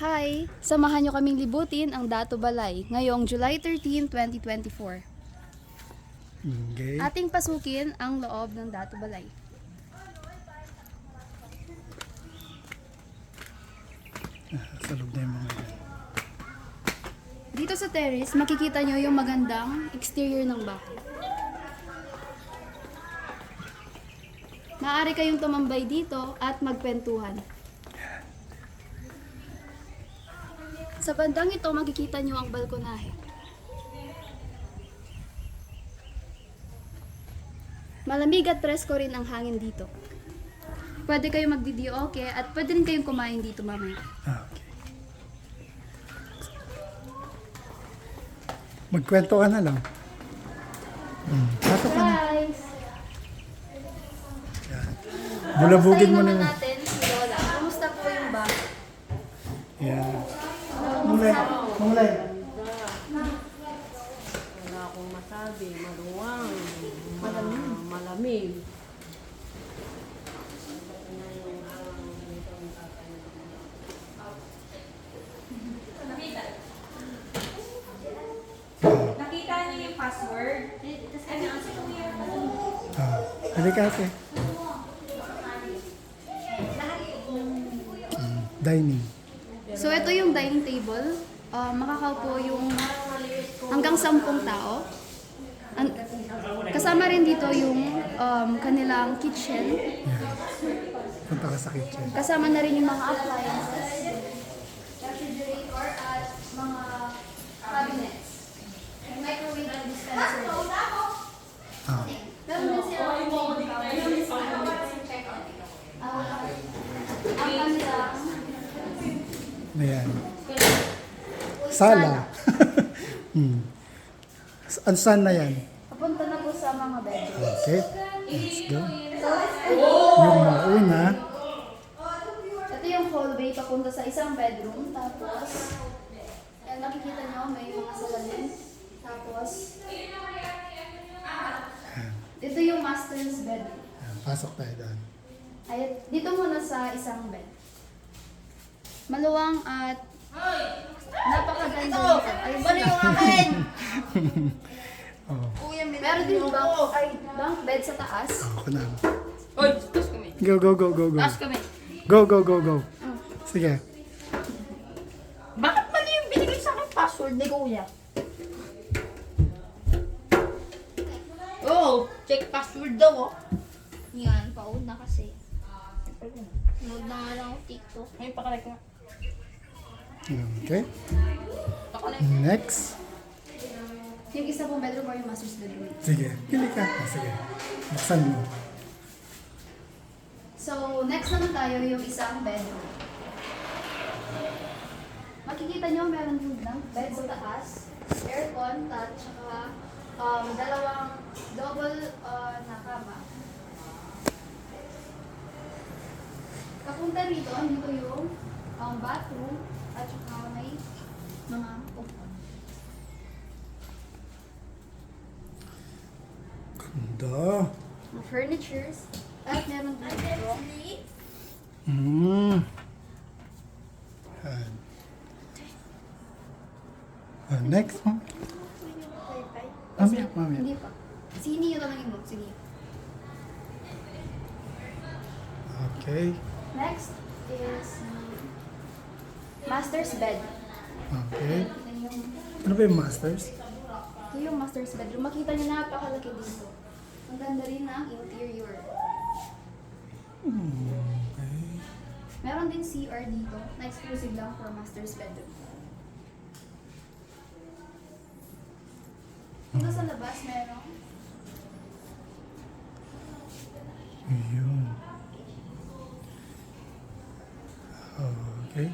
Hi! Samahan niyo kaming libutin ang Dato Balay ngayong July 13, 2024. Okay. Ating pasukin ang loob ng Dato Balay. Sa loob na yung mga yan. Dito sa terrace, makikita niyo yung magandang exterior ng bahay. Maaari kayong tumambay dito at magkwentuhan. Sa bandang ito, makikita niyo ang balkonahe. Malamig at presko rin ang hangin dito. Pwede kayong magdidioke at pwede rin kayong kumain dito mamaya. Okay. Magkwento ka na lang. Pasok ka na. Guys! Yan. Bulabugin mo na Kamustahin naman yun. natin si Lola. Kamusta po yung bahay? Yan. Mulay. Mulay. Wala akong masabi, maluwang, malamig. Nakita niyo yung password? Ano ang kuya ko? Halika ate. Dining. So, ito yung dining table. Makakaupo yung hanggang 10 tao. Kasama rin dito yung kanilang kitchen. Yan. Punta ka sa kitchen. Kasama na rin yung mga appliances. Refrigerator at mga cabinets. And microwave and dispenser. Ah. Meron din sila ang kanilang Ayan. Sala. Saan na yan? papunta na po sa mga bedroom. Okay. Let's go. Yung mauna. Ito yung hallway papunta sa isang bedroom. Tapos, yan makikita nyo may mga salamin. Tapos, ito yung master's bedroom. Ayan, pasok tayo doon. Ay, dito muna sa isang bed. Maluwang at napakaganda nito. Ayun sila. Oh, Meron din bunk bed sa taas. ako na. Oy, tapos kami. Go, go, go, go, go. Tapos kami. Go, go, go, go. Sige. Bakit mali yung binigay sa akin password ni kuya? Oh, check password daw oh. Yan, pauna kasi. Nod na nga lang ako TikTok. Ngayon pakalay ko. Okay. Next. Yung isa pong bedroom or yung master's bedroom. Sige. Pili ka. Sige. Buksan mo. So, next naman tayo yung isang bedroom. Makikita nyo, meron din ng bed sa taas, aircon, at saka dalawang double na kama. Kapunta rito, dito yung bathroom, at saka may mga upuan. Ganda. Mga furnitures, at meron din dito. Yan. Next mo. Mamaya, mamaya. Hindi pa. Sini yun lang yung sige. Okay. Next is master's bed. Okay. Yan yung, Ano ba yung masters? ito yung master's bedroom. Makita niyo napakalaki dito. Ang ganda rin ng interior. Okay. Meron din CR dito na exclusive lang for master's bedroom. Dito sa labas meron Ayun. Okay.